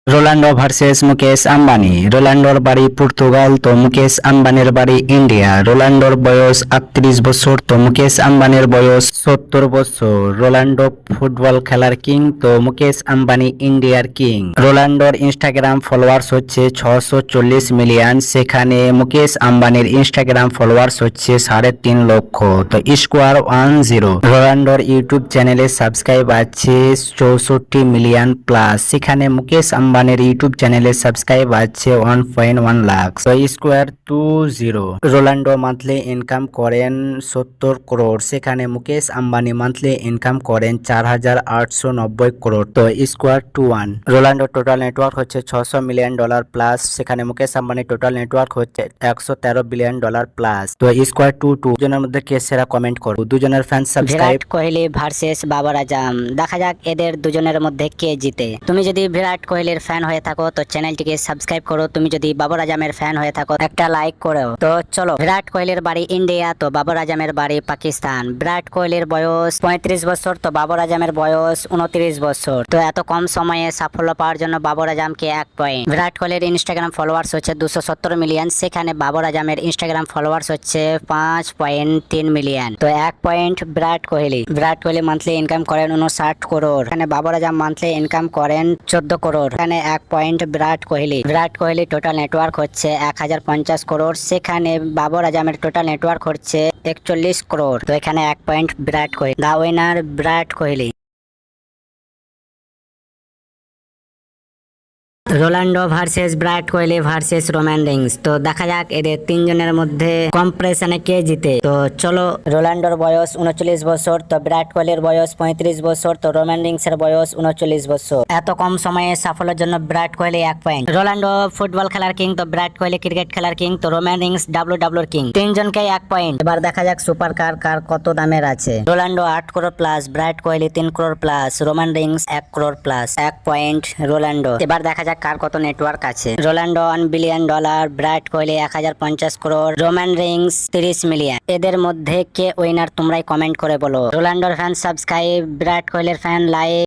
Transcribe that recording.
Ronaldo versus Mukesh Ambani. রোনাল্ডোর বাড়ি Portugal তো মুকেশ আম্বানির বাড়ি ইন্ডিয়া। রোনাল্ডোর বয়স 38 বছর তো মুকেশ আম্বানির বয়স 70 বছর। রোনাল্ডো ফুটবল খেলার কিং তো মুকেশ আম্বানি ইন্ডিয়ার কিং। রোনাল্ডোর ইনস্টাগ্রাম ফলোয়ার্স হচ্ছে 640 মিলিয়ন, সেখানে মুকেশ আম্বানির ইনস্টাগ্রাম ফলোয়ার্স হচ্ছে 3.5 লক্ষ। তো স্কোয়ার 10। রোনাল্ডোর ইউটিউব চ্যানেলে সাবস্ক্রাইব আছে 64 মিলিয়ন প্লাস, সেখানে মুকেশ আম্বানির ইউটিউব চ্যানেলে সাবস্ক্রাইব আছে 1.1 লাখ। তো স্কোয়ার 20। রোনাল্ডো মান্থলি ইনকাম করেন 70 করোড়, সেখানে মুকেশ আম্বানি মান্থলি ইনকাম করেন 4890 করোড়। তো স্কোয়ার 21। রোনাল্ডোর টোটাল নেটওয়ার্ক হচ্ছে $600 মিলিয়ন প্লাস, সেখানে মুকেশ আম্বানির টোটাল নেটওয়ার্ক হচ্ছে $113 বিলিয়ন প্লাস। তো স্কোয়ার 22। দুজনের মধ্যে কে সেরা কমেন্ট করো। দুজনের fan subscribe. Virat Kohli versus Babar Azam, দেখা যাক এদের দুজনের মধ্যে কে জিতে। তুমি যদি বিরাট কোহলির ফ্যান হয়ে থাকো তো চ্যানেলটিকে সাবস্ক্রাইব করো, তুমি যদি বাবর আজমের ফ্যান হয়ে থাকো একটা লাইক করো। তো চলো, বিরাট কোহলির বাড়ি ইন্ডিয়া তো বাবর আজমের বাড়ি পাকিস্তান। বিরাট কোহলির বয়স 35 বছর তো বাবর আজমের বয়স 29 বছর। তো এত কম সময়ে সাফল্য পাওয়ার জন্য বাবর আজমকে 1 পয়েন্ট। বিরাট কোহলির ইনস্টাগ্রাম ফলোয়ার্স হচ্ছে 270 মিলিয়ন, সেখানে বাবর আজমের ইনস্টাগ্রাম ফলোয়ার্স হচ্ছে 5.3 মিলিয়ন। তো 1 point Virat Kohli. Virat Kohli monthly income করেন 59 করোড়, এখানে বাবর আজম মান্থলি ইনকাম করেন 14 করোড়, এখানে 1 point Virat Kohli. Virat Kohli total network হচ্ছে 1050 করোড়, সেখানে বাবর আজমের টোটাল নেটওয়ার্ক হচ্ছে 41 করোড়। তো এখানে 1 পয়েন্ট বিরাট কোহলি। দা winner Virat Kohli. Ronaldo versus Virat Kohli versus Roman Rings. তো দেখা যাক এদের তিনজনের মধ্যে কম্পারিজনে কে জিতে। তো চলো, রোনাল্ডোর বয়স 39 বছর তো বিরাট কোহলির বয়স 35 বছর তো রোমান রিংস এর বয়স 39 বছর। এত কম সময়ে সাফল্যের জন্য Virat Kohli 1 point. Ronaldo football খেলার কিং তো বিরাট কোহলি ক্রিকেট খেলার কিং তো রোমান রিংস ডাব্লিউডাব্লিউর কিং। তিনজনকে 1 পয়েন্ট। এবার দেখা যাক সুপার কার কত দামের আছে। Ronaldo 8 crore plus, Virat Kohli 3 crore plus, Roman Reigns 1 crore plus. 1 point Ronaldo. এবার দেখা যাক কার কত নেটওয়ার্ক আছে। Ronaldo $1 billion, Virat Kohli 1050 crore, Roman Reigns 30 million. এদের মধ্যে কে উইনার তোমরাই কমেন্ট করে বলো। রোনাল্ডোর ফ্যান সাবস্ক্রাইব, বিরাট কোহলির ফ্যান লাইক।